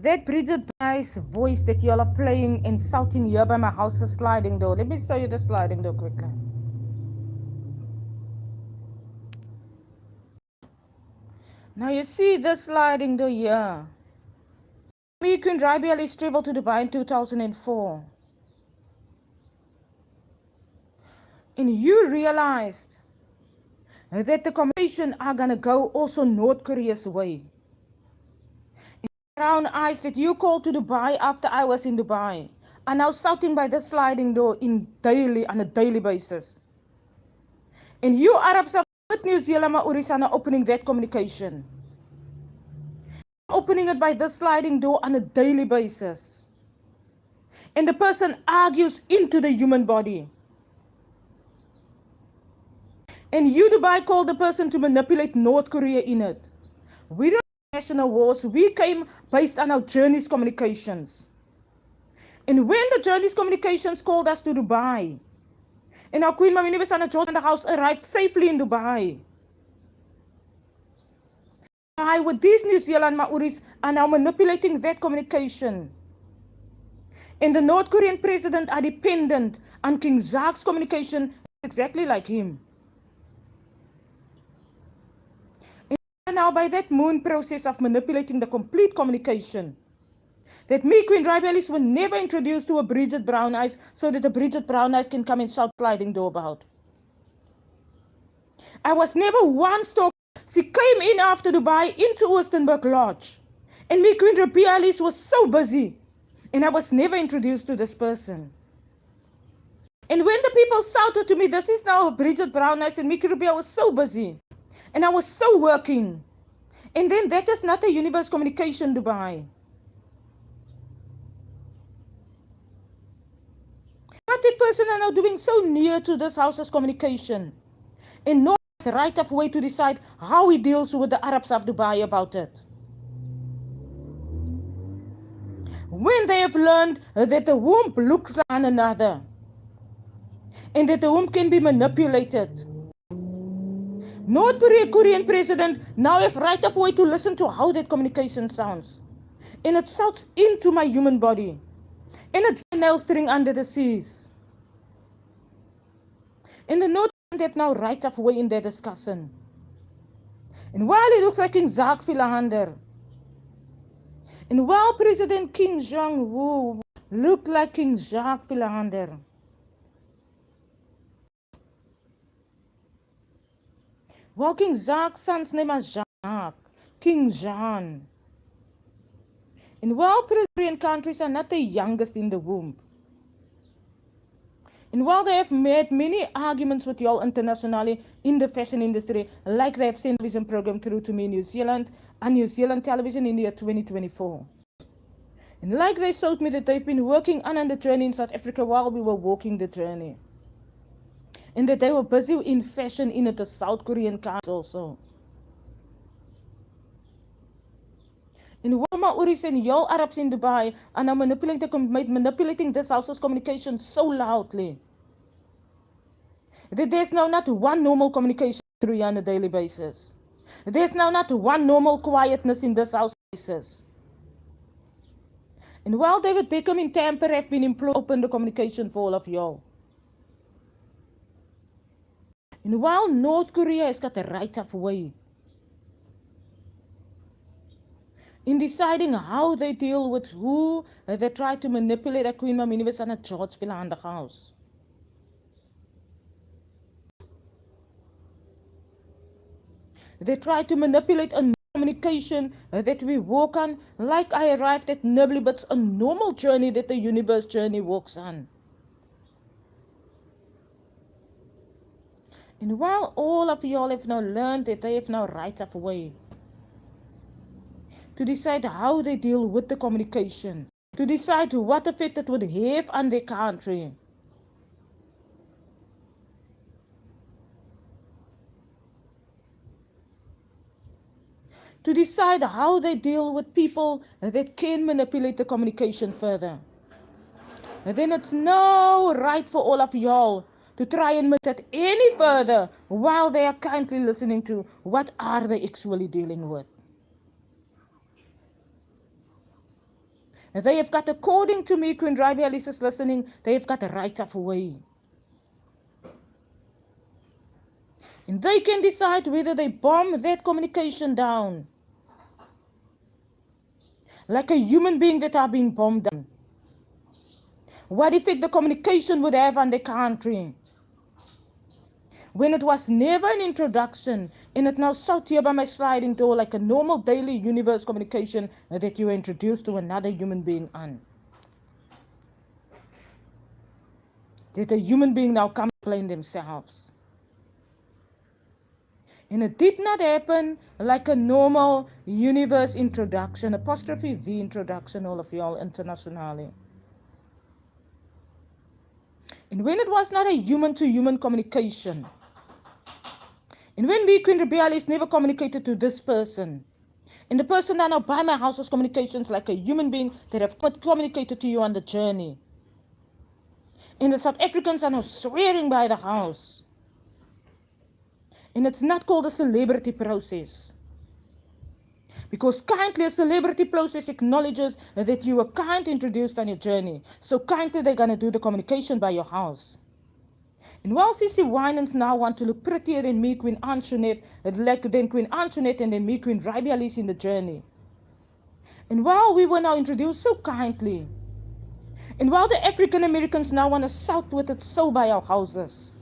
That Bridget Bryce's voice that you all are playing and shouting here by my house is sliding door. Let me show you the sliding door quickly. Now you see the sliding door here. Me, Queen RIBEA ELISE traveled to Dubai in 2004. And you realized that the communication are going to go also North Korea's way. Brown eyes that you called to Dubai after I was in Dubai are now shouting by the sliding door on a daily basis. And you Arabs are with New Zealand Maoris are now opening that communication. Opening it by the sliding door on a daily basis. And the person argues into the human body. And you Dubai called the person to manipulate North Korea in it. We don't have national wars. We came based on our journeys communications. And when the journeys communications called us to Dubai, and our Queen Mama Universana George in the house arrived safely in Dubai. With these New Zealand Maoris are now manipulating that communication. And the North Korean president are dependent on King Jacques' communication exactly like him. And now by that moon process of manipulating the complete communication, that me, Queen RIBEA ELISE, were never introduced to a Bridget Brown Eyes so that the Bridget Brown Eyes can come and shout sliding door about. I was never once talked. She came in after Dubai into Oostenburg Lodge. And me, Queen RIBEA ELISE, was so busy. And I was never introduced to this person. And when the people shouted to me, this is now Bridget Brown Eyes, and me, Queen RIBEA, was so busy. And I was so working. And then that is not a universe communication, Dubai. What that person are now doing so near to this house's communication. And no right of way to decide how he deals with the Arabs of Dubai about it. When they have learned that the womb looks like another. And that the womb can be manipulated. North Korean president now have right of way to listen to how that communication sounds. And it sounds into my human body. And it's a nail string under the seas. And the North Korean have now right of way in their discussion. And while it looks like King Jacques Philander, and while President Kim Jong-un looked like King Jacques Philander, while King Jacques' son's name is Jacques, King Jean. And while Presbyterian countries are not the youngest in the womb, and while they have made many arguments with y'all internationally in the fashion industry, like they have sent a television program through to me in New Zealand, and New Zealand television in the year 2024. And like they showed me that they've been working on the journey in South Africa while we were walking the journey. And that they were busy in fashion in the South Korean countries also. And while Maoris and y'all Arabs in Dubai are now manipulating this house's communication so loudly, that there's now not one normal communication through on a daily basis. There's now not one normal quietness in this house basis. And while David Beckham in Tampa have been employed to open the communication for all of y'all. And while North Korea has got a right of way in deciding how they deal with who they try to manipulate a Queen Mama Universana George in the house. They try to manipulate a communication that we walk on, like I arrived at Nibbly, but a normal journey that the universe journey walks on. And while all of y'all have now learned that they have now right of way to decide how they deal with the communication, to decide what effect it would have on their country, to decide how they deal with people that can manipulate the communication further. And then it's no right for all of y'all to try and make that any further while they are kindly listening to what are they actually dealing with. They have got, according to me, Queen RIBEA ELISE is listening, they have got a right of way. And they can decide whether they bomb that communication down. Like a human being that are being bombed down. What effect the communication would have on the country. When it was never an introduction, and it now sat here by my sliding door like a normal daily universe communication that you were introduced to another human being on. That a human being now come explain themselves. And it did not happen like a normal universe introduction, apostrophe the introduction, all of y'all internationally. And when it was not a human-to-human communication, and when we, Queen RIBEA ELISE, never communicated to this person, and the person that now by my house was communications like a human being that have communicated to you on the journey. And the South Africans are now swearing by the house. And it's not called a celebrity process. Because kindly a celebrity process acknowledges that you were kind introduced on your journey. So kindly they're going to do the communication by your house. And while Sissy Winans now want to look prettier than me, Queen Antoinette, than Queen Antoinette and then me, Queen RIBEA ELISE in the journey. And while we were now introduced so kindly, and while the African Americans now want to shout with it so by our houses.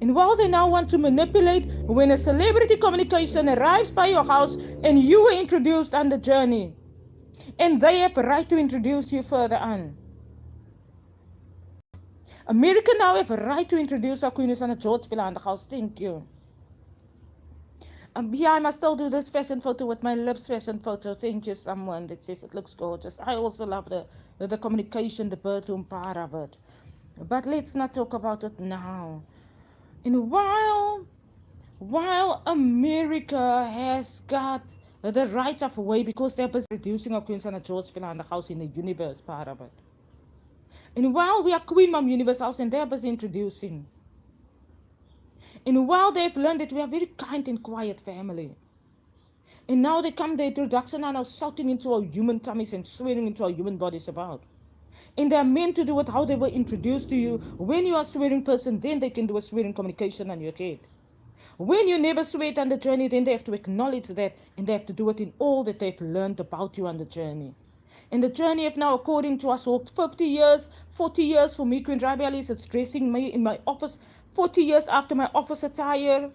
And while they now want to manipulate when a celebrity communication arrives by your house and you were introduced on the journey. And they have a right to introduce you further on. America now have a right to introduce our queens on a George Villa on the house. Thank you. Yeah, I must still do this fashion photo with my lips fashion photo. Thank you, someone that says it looks gorgeous. I also love the communication, the birthroom part of it. But let's not talk about it now. And while America has got the right of way because they're busy reducing our queens on a George Villa on the house in the universe part of it. And while we are Queen Mom Universe House and they're busy introducing. And while they've learned that we are very kind and quiet family. And now they come the introduction and are shouting into our human tummies and swearing into our human bodies about. And they are meant to do it how they were introduced to you. When you are a swearing person, then they can do a swearing communication on your head. When you never sweat on the journey, then they have to acknowledge that. And they have to do it in all that they've learned about you on the journey. And the journey of now, according to us, walked 50 years, 40 years for me, Queen RIBEA ELISE. It's dressing me in my office 40 years after my office attire.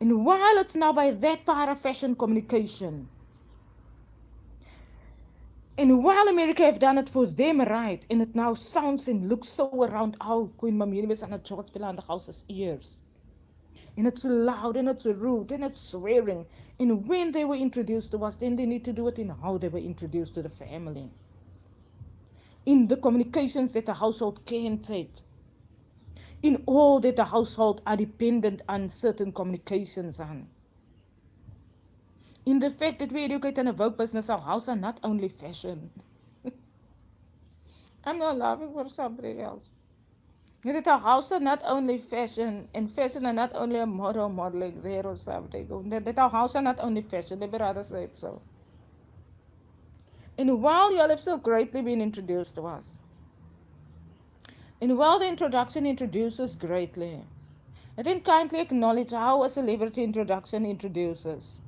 And while it's now by that part of fashion communication, and while America have done it for them right, and it now sounds and looks so around our Queen Mom Universe and the George Villa and the house's ears. And it's loud and it's rude and it's swearing. And when they were introduced to us, then they need to do it in how they were introduced to the family. In the communications that the household can take. In all that the household are dependent on certain communications on. In the fact that we educate and evoke business, our house are not only fashion. I'm not laughing for somebody else. That our house are not only fashion, and fashion are not only a model modeling there or something. That our house are not only fashion, let me rather say it so. And while you all have so greatly been introduced to us, and while the introduction introduces greatly, I then kindly acknowledge how a celebrity introduction introduces.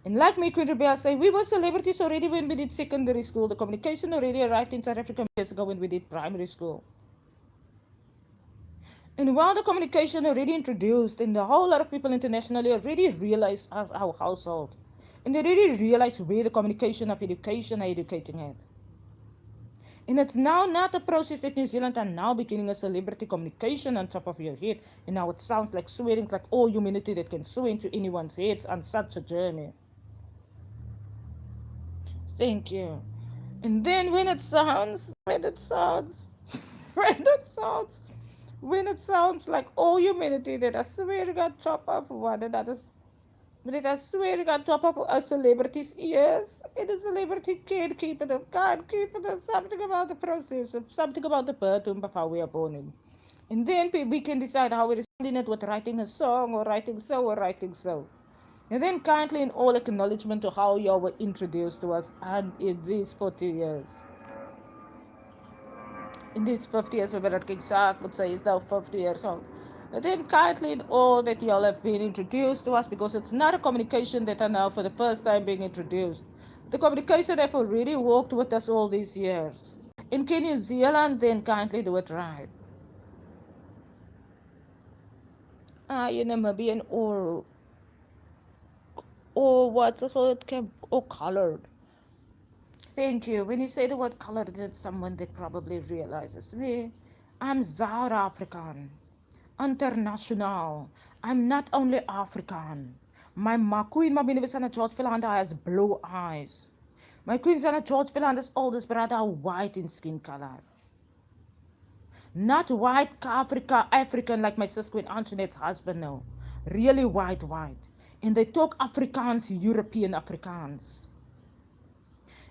And like me, Queen RIBEA say, we were celebrities already when we did secondary school. The communication already arrived in South Africa years ago when we did primary school. And while the communication already introduced, and a whole lot of people internationally already realized as our household. And they already realized where the communication of education are educating at. And it's now not a process that New Zealand are now beginning a celebrity communication on top of your head. And now it sounds like swearing, like all humanity that can swear into anyone's heads on such a journey. Thank you. And then when it sounds like all humanity that are swearing on top of one another, that are swearing on top of a celebrity's ears, and the celebrity can't keep it up, something about the process, something about the birth of how we are born in. And then we can decide how we respond in it with writing a song or writing so or writing so. And then kindly in all acknowledgement to how you were introduced to us and in these 40 years. In these 50 years, we King Shark would say is now 50 years old. And then kindly in all that y'all have been introduced to us, because it's not a communication that are now for the first time being introduced. The communication have already walked with us all these years. In New Zealand, then kindly do it right. You Namibian or what's it called, or colored. Thank you. When you say the word colored, it's someone that probably realizes me. I'm South African, international. I'm not only African. My queen, my Minister George Philander has blue eyes. My queen son George Philander's oldest brother are white in skin color. Not white African like my sister Queen Antoinette's husband, no. Really white. And they talk Afrikaans, European Afrikaans.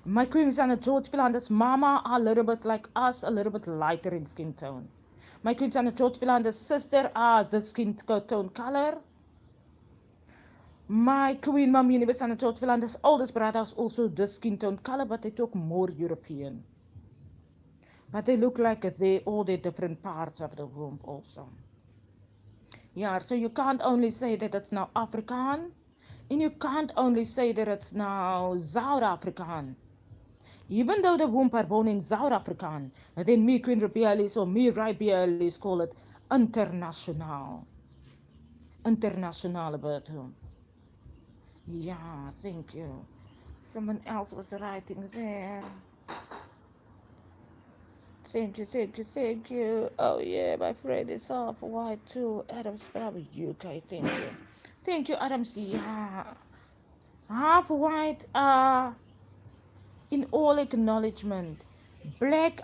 My queen son George Philander's mama are a little bit like us, a little bit lighter in skin tone. My queen son George Philander's sister are the skin tone color. My queen mom Universe and George Philander's oldest brother is also the skin tone color, but they talk more European. But they look like they all the different parts of the womb also. Yeah, so you can't only say that it's now Afrikaan, and you can't only say that it's now South African. Even though the womb are born in South African, then me Queen RIBEA ELISE or me RIBEA ELISE call it international. International about whom. Yeah, thank you. Someone else was writing there. Thank you. Oh yeah, my friend is half white too. Adam's probably UK. Thank you, Adams. Yeah, half white. In all acknowledgement, black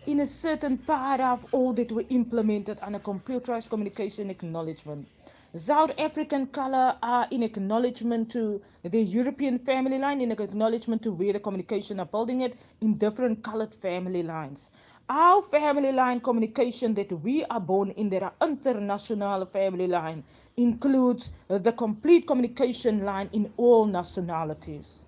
in a certain part of all that were implemented on a computerized communication acknowledgement. South African color are in acknowledgement to the European family line, in acknowledgement to where the communication are building it in different colored family lines. Our family line communication that we are born in, that are international family line, includes the complete communication line in all nationalities.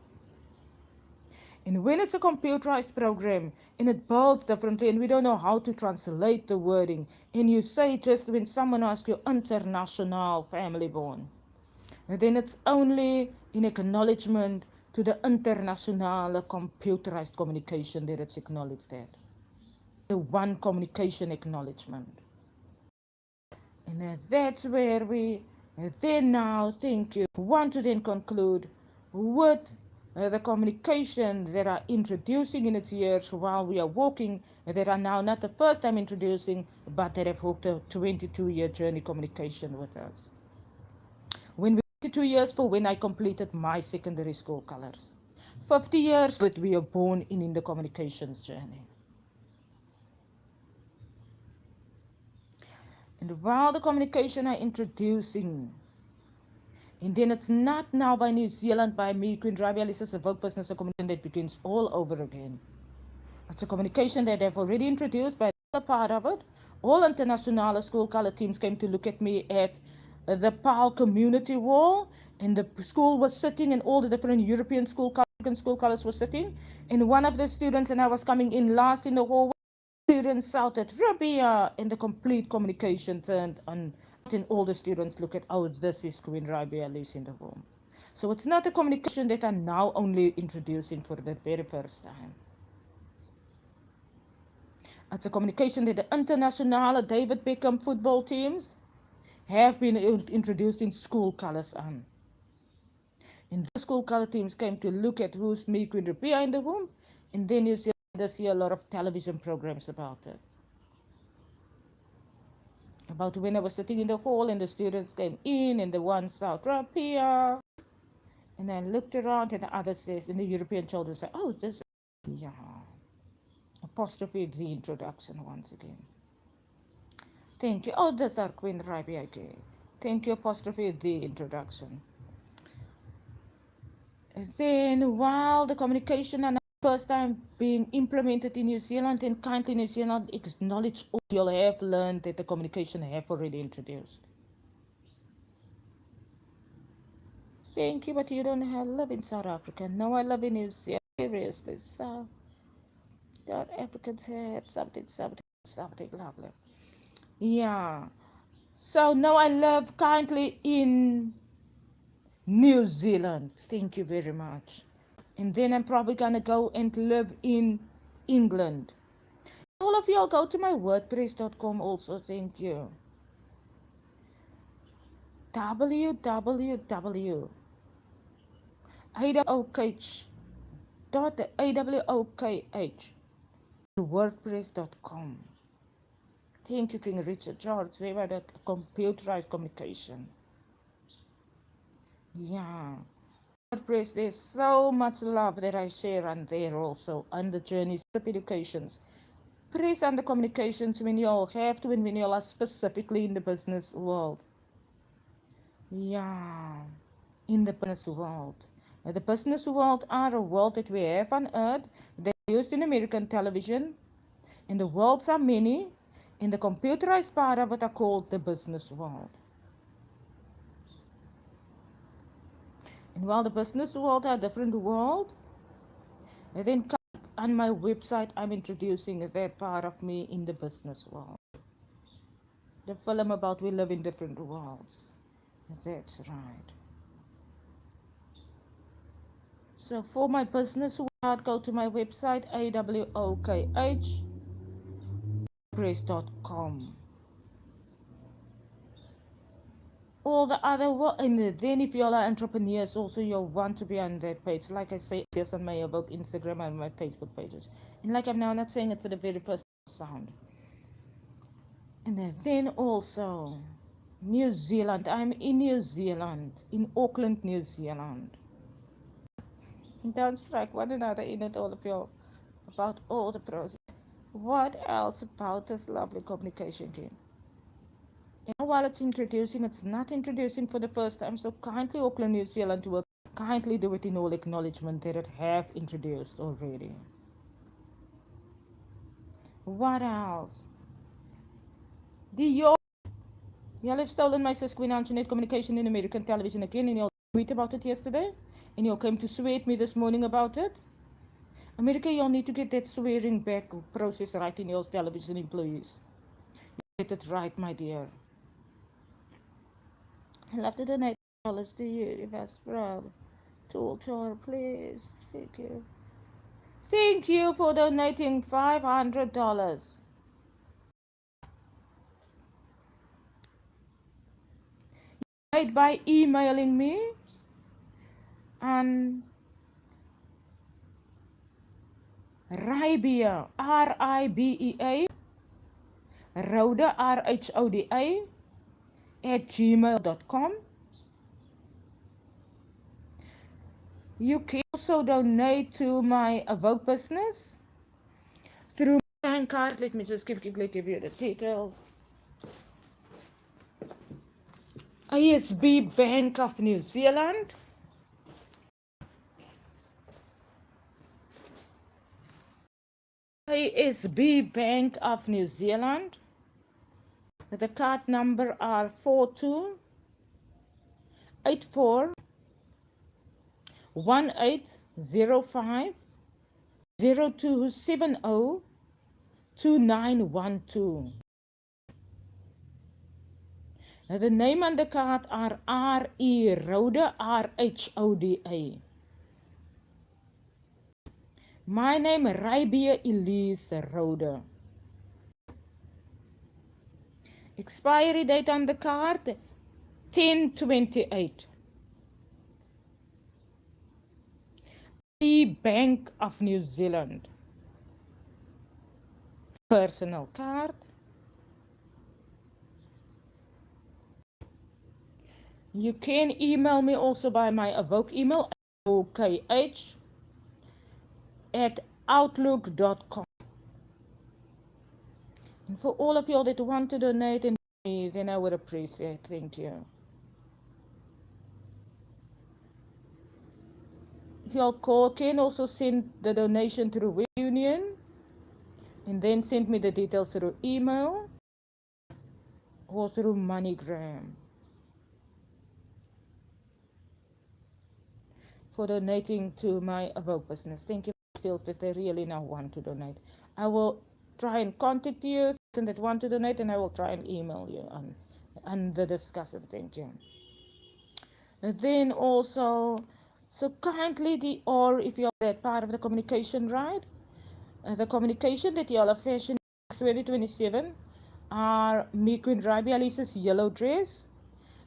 And when it's a computerized program and it builds differently and we don't know how to translate the wording, and you say just when someone asks you international family born, and then it's only in acknowledgement to the international computerized communication that it's acknowledged that. The one communication acknowledgement. And that's where we then now think you want to then conclude with the communication that are introducing in its years while we are walking, that are now not the first time introducing, but that have walked a 22-year journey communication with us. When we 22 years for when I completed my secondary school colors. 50 years that we are born in the communications journey. And while the communication are introducing, and then it's not now by New Zealand, by me, Queen RIBEA ELISE, a work business, a communication that begins all over again. It's a communication that they've already introduced by the part of it. All international school color teams came to look at me at the PAL community wall, and the school was sitting, and all the different European school colors were sitting. And one of the students, and I was coming in last in the hallway, students shouted RIBEA, and the complete communication turned on, and all the students look at, oh, this is Queen RIBEA ELISE in the room. So it's not a communication that I'm now only introducing for the very first time. It's a communication that the international David Beckham football teams have been introduced in school colors on. And the school color teams came to look at who's me, Queen RIBEA in the room, and then you see a lot of television programs about it. About when I was sitting in the hall and the students came in and the one shouted RIBEA, and I looked around and the other says, and the European children say, oh, this, yeah, apostrophe the introduction once again. Thank you. Oh, this are Queen RIBEA again. Thank you, apostrophe the introduction. And then while the communication and first time being implemented in New Zealand, and kindly New Zealand acknowledge all you have learned that the communication have already introduced. Thank you, but you don't live in South Africa. No, I live in New Zealand. Seriously, South Africans had something lovely. Yeah. So now I live kindly in New Zealand. Thank you very much. And then I'm probably gonna go and live in England. All of y'all go to my wordpress.com also. Thank you. www.awokh.awokh wordpress.com. Thank you, King Richard George. We were the computerized communication. Yeah. WordPress, there's so much love that I share on there also, on the journeys of educations. Press on the communications when you all have to and when you all are specifically in the business world. Yeah, in the business world. The business world are a world that we have on earth, that used in American television, and the worlds are many, and the computerized part of it are called the business world. And while the business world are a different world, and then on my website I'm introducing that part of me in the business world. The film about we live in different worlds. That's right. So for my business world, go to my website awokh.press.com. All the other and then if you all are entrepreneurs also you'll want to be on that page. Like I say, yes, on my AWOKH Instagram and my Facebook pages. And like I'm now not saying it for the very first sound. And then also New Zealand. I'm in New Zealand, in Auckland, New Zealand. And don't strike one another in it, all of you, about all the pros. What else about this lovely communication game? And while it's introducing, it's not introducing for the first time, so kindly Auckland, New Zealand to work. Kindly do it in all acknowledgement that it have introduced already. What else? Y'all have stolen my Cisco internet communication in American television again, and y'all tweet about it yesterday, and y'all came to swear at me this morning about it. America, y'all need to get that swearing back process right in y'all's television employees. Get it right, my dear. I'd love to donate dollars to you if that's proud. Tool, please. Thank you. Thank you for donating $500. Paid by emailing me on RIBEA, RIBEA, Rhoda, RHODA, @gmail.com. You can also donate to my AWOKH business through my bank card. Let me just quickly give you the details. ASB Bank of New Zealand. ASB Bank of New Zealand. The card number are 4284-1805-0270-2912. The name on the card are R.E. Rhoda, RHODA. My name RIBEA ELISE Rhoda. Expiry date on the card 10/28. The Bank of New Zealand. Personal card. You can email me also by my AWOKH email, awokh@outlook.com. And for all of you that want to donate and me, then I would appreciate. Thank you. Y'all can also send the donation through Web Union and then send me the details through email or through MoneyGram for donating to my AWOKH business. Thank you. Feels that they really now want to donate. I will try and contact you that want to donate, and I will try and email you on the discussion. Thank you. And then also, so kindly or if you're that part of the communication, right? The communication that y'all are fashion 2027 are me Queen RIBEA ELISE's yellow dress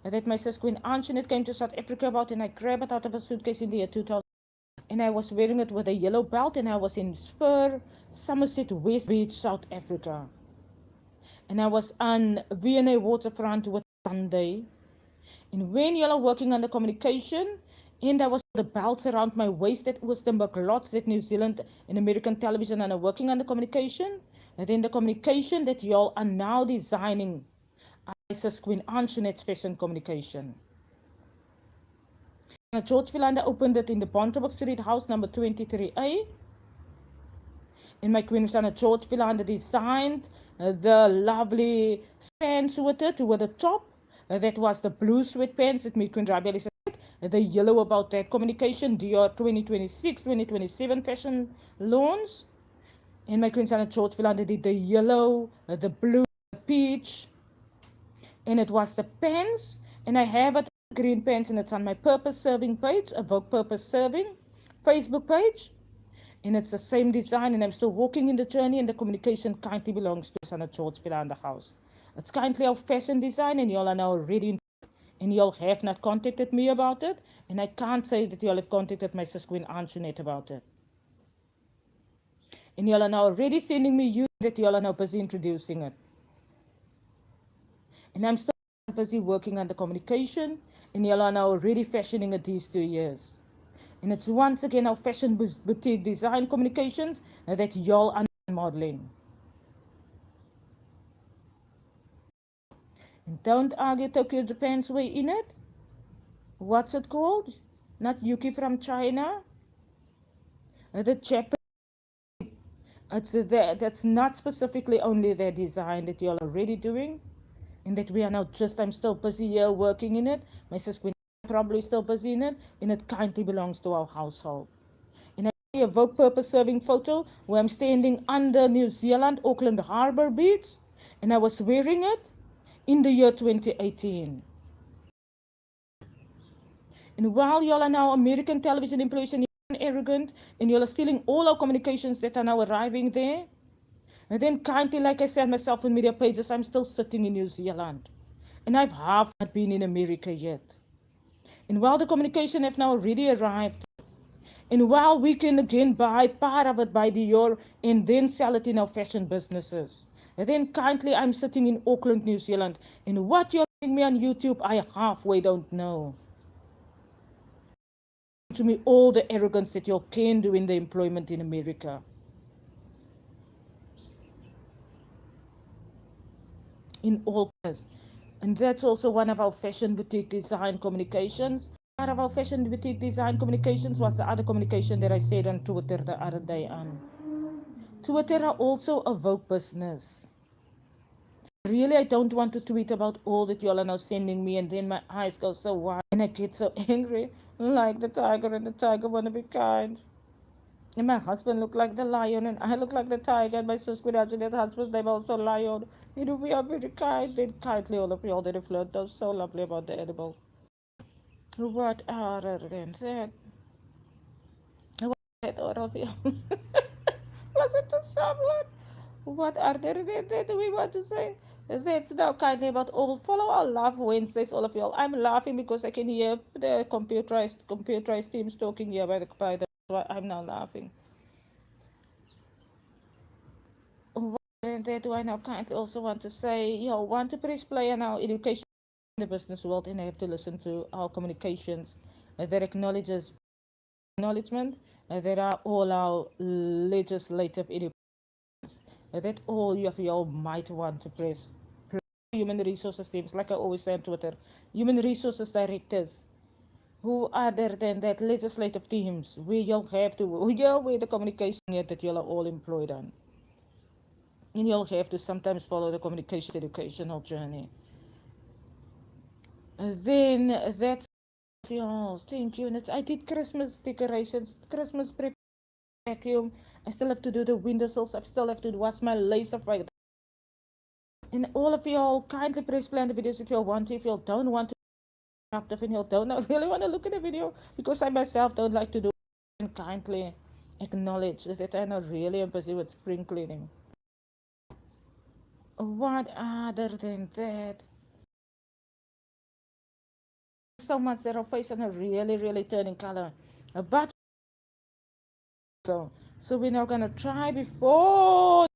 that my sis Queen Antoinette came to South Africa about, and I grabbed it out of a suitcase in the year 2000, and I was wearing it with a yellow belt, and I was in Spur, Somerset West Beach, South Africa, and I was on V&A waterfront with Sunday. And when y'all are working on the communication, and I was the belts around my waist that was the lots that New Zealand and American television and are working on the communication, and then the communication that y'all are now designing, Isis Queen Antoinette's fashion communication. George Philander opened it in the Bontebok Street house number 23A. And my Queen Rosanna George Philander designed the lovely pants with it, with the top. That was the blue sweatpants that my Queen RIBEA ELISE said. The yellow about that communication, Dior 2026, 2027 fashion launch. And my Queen Rosanna George Philander did the yellow, the blue, the peach. And it was the pants. And I have it green pants, and it's on my Purpose Serving page, AWOKH Purpose Serving Facebook page. And it's the same design, and I'm still walking in the journey, and the communication kindly belongs to Sana George Philander house. It's kindly our fashion design, and y'all are now ready, and y'all have not contacted me about it, and I can't say that y'all have contacted my sis Queen Antoinette about it. And y'all are now already sending me you that y'all are now busy introducing it. And I'm still busy working on the communication, and y'all are now already fashioning it these 2 years. And it's once again our fashion boutique design communications that y'all are modeling. And don't argue Tokyo, Japan's way in it. What's it called? Not Yuki from China. The Japanese. That's not specifically only their design that y'all are already doing. And that we are now I'm still busy here working in it. My sister probably still busy in it. And it kindly belongs to our household. And I see a AWOKH Purpose Serving photo where I'm standing under New Zealand, Auckland Harbour Beach. And I was wearing it in the year 2018. And while y'all are now American television employees and arrogant, and y'all are stealing all our communications that are now arriving there, and then kindly, like I said myself on media pages, I'm still sitting in New Zealand. And I've half not been in America yet. And while the communication have now already arrived, and while we can again buy part of it by Dior and then sell it in our fashion businesses, and then kindly I'm sitting in Auckland, New Zealand, and what you're seeing me on YouTube, I halfway don't know. To me, all the arrogance that you can do in the employment in America. In all cases. And that's also one of our fashion boutique design communications. Part of our fashion boutique design communications was the other communication that I said on Twitter the other day on. Twitter are also a AWOKH business. Really, I don't want to tweet about all that y'all are now sending me, and then my eyes go so wide and I get so angry, like the tiger, and the tiger wanna be kind. And my husband looked like the lion, and I look like the tiger, and my sister and that husband's name also lion. You know, we are very kind and kindly, all of y'all that have learned those so lovely about the animal. What other than that? What that all of you? Was it to someone? What are there that we want to say? That's now kindly about all. Follow our Love Wednesdays, all of y'all. I'm laughing because I can hear the computerized teams talking here by the. So I'm now laughing. And that do I now kindly also want to say, want to press play on our education in the business world, and I have to listen to our communications that acknowledges acknowledgement that are all our legislative educations that all of y'all might want to press human resources teams, like I always say on Twitter, human resources directors, who other than that legislative teams where you'll have to, where the communication yet that you'll are all employed on. And you'll have to sometimes follow the communication educational journey. Then that's all. Thank you. And it's, I did Christmas decorations, Christmas prep vacuum. I still have to do the windowsills. I still have to wash my lace off my. And all of y'all kindly press play on the videos if you want to. If you don't want to, if you don't really want to look at the video, because I myself don't like to do it, and kindly acknowledge that I'm not really busy with spring cleaning. What other than that? So much that our face are really turning color. But so we're now gonna try before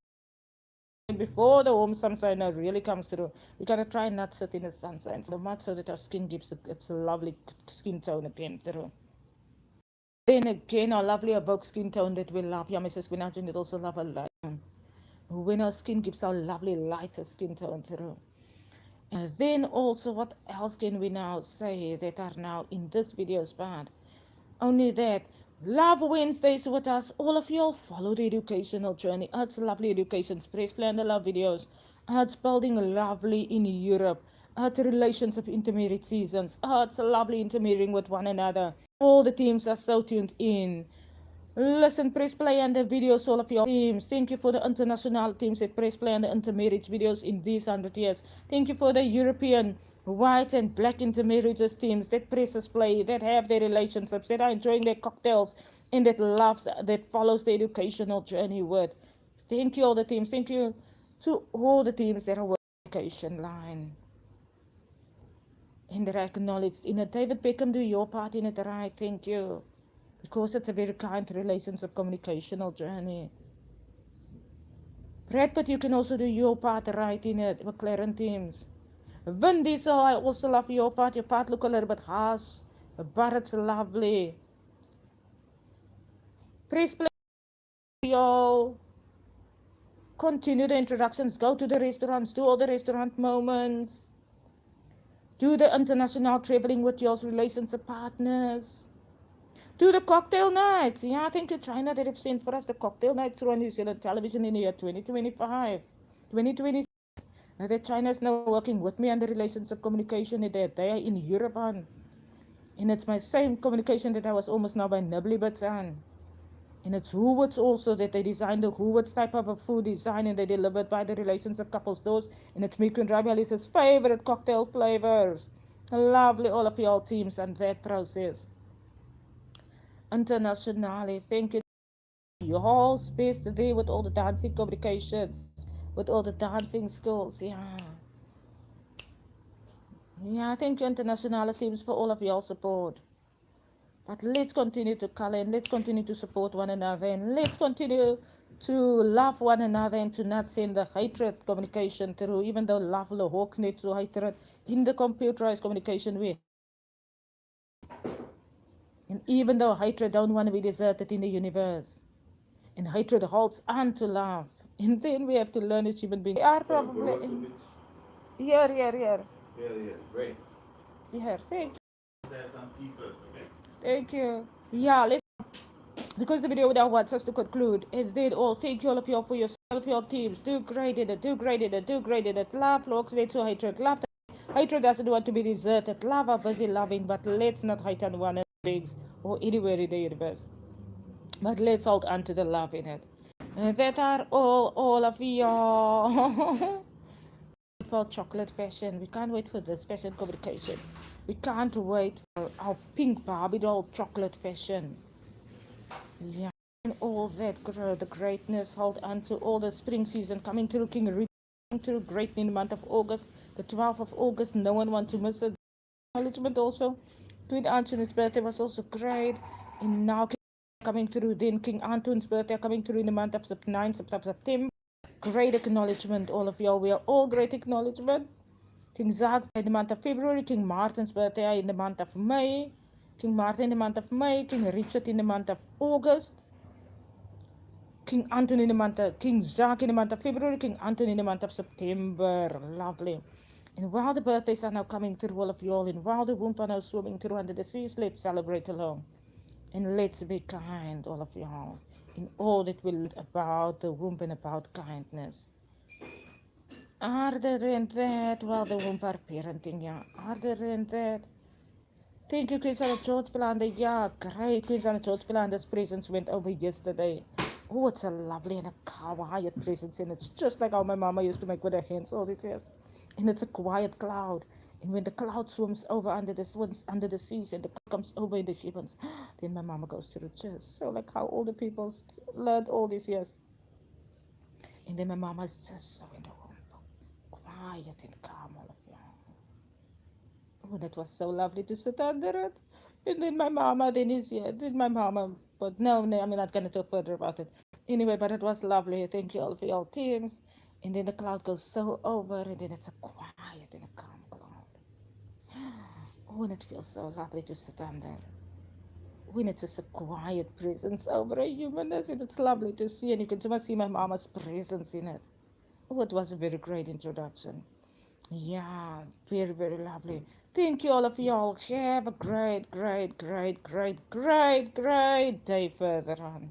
the home sunshine really comes through. We're gonna try not sit in the sunshine so much so that our skin gives it's a lovely skin tone again through. Then again, our lovely AWOKH skin tone that we love. Yeah, Mrs. Winajin, it also love a light. When our skin gives our lovely lighter skin tone through. And then also, what else can we now say that are now in this video's part? Only that Love Wednesdays with us. All of you follow the educational journey. It's lovely education. Press play on the love videos. It's building lovely in Europe. It's relationship intermarriage seasons. It's lovely intermarrying with one another. All the teams are so tuned in. Listen, press play on the videos, all of your teams. Thank you for the international teams that press play on the intermarriage videos in these 100 years. Thank you for the European white and black intermarriages teams that presses play, that have their relationships, that are enjoying their cocktails, and that loves, that follows the educational journey with. Thank you all the teams. Thank you to all the teams that are working the education line. And that are acknowledged in it. David Beckham, do your part in it right. Thank you. Because it's a very kind relationship communicational journey. Brad Pitt, you can also do your part right in it. McLaren teams. Vin Diesel, I also love your part. Your part look a little bit harsh, but it's lovely. Press play, y'all. Continue the introductions. Go to the restaurants. Do all the restaurant moments. Do the international traveling with your relationship partners. Do the cocktail nights. Yeah, thank you, China, that have sent for us the cocktail night through New Zealand television in the year 2025. 2026. Now that China is now working with me on the relationship communication that they are in Europe on. And it's my same communication that I was almost now by Nibbly Bits on. And it's Hoowards also that they designed the Hoowards type of a food design and they delivered by the relationship couples doors. And it's me and RIBEA Elise's favorite cocktail flavors. Lovely, all of y'all teams and that process. Internationally, thank you. Your space today with all the dancing communications, with all the dancing skills. Yeah, thank you international teams for all of your support. But let's continue to color and let's continue to support one another and let's continue to love one another and to not send the hatred communication through, even though love the hawks need to hatred in the computerized communication way. And even though hatred don't want to be deserted in the universe. And hatred holds on to love. And then we have to learn as human beings. We are probably here. Great. Here, thank you. Let's have some tea first, okay? Thank you. Yeah, let's, because the video without wants us to conclude. It's did all. Thank you all of you for your teams. Do great in it. Do great in it. Do great in it. Love looks lead to hatred. Love hatred doesn't want to be deserted. Love are busy loving, but let's not hate on one another or anywhere in the universe. But let's hold on to the love in it. And that are all of y'all. For chocolate fashion. We can't wait for this fashion communication. We can't wait for our pink Barbie doll chocolate fashion. Yeah, and all that the greatness. Hold on to all the spring season coming through. King Rita coming through great in the month of August. The 12th of August. No one wants to miss it. Acknowledgement also. Queen Antoine's birthday was also great. And now coming through. Then King Antoine's birthday coming through in the month of 9th of September. Great acknowledgement, all of y'all. We are all great acknowledgement. King Zak in the month of February, King Martin's birthday in the month of May, King Martin in the month of May, King Richard in the month of August, King Anton in the month of, King Zak in the month of February, King Anton in the month of September. Lovely. And while the birthdays are now coming through all of y'all, and while the womb are now swimming through under the seas, let's celebrate along. And let's be kind, all of y'all, in all that we learned about the womb and about kindness. Harder than that, while the womb are parenting, yeah. Harder than that. Thank you, Chris, on the George Plander. Yeah, great. Chris on the George Plander's presence went over yesterday. Oh, it's a lovely and a quiet presence, and it's just like how my mama used to make with her hands all these years. And it's a quiet cloud. And when the cloud swims over under the seas and the cloud comes over in the heavens, then my mama goes to the church. So like how all the people learned all these years. And then my mama is just so in the womb, quiet and calm, all of you. Oh, that was so lovely to sit under it. And then my mama then is here. Then my mama, but no, I'm not going to talk further about it. Anyway, but it was lovely. Thank you all for your teams. And then the cloud goes so over, and then it's a quiet and a calm cloud. Oh, and it feels so lovely to sit under. When it's just a quiet presence over a humanness, and it's lovely to see, and you can just see my mama's presence in it. Oh, it was a very great introduction. Yeah, very, very lovely. Thank you, all of y'all. Have a great, great, great, great, great, great day further on.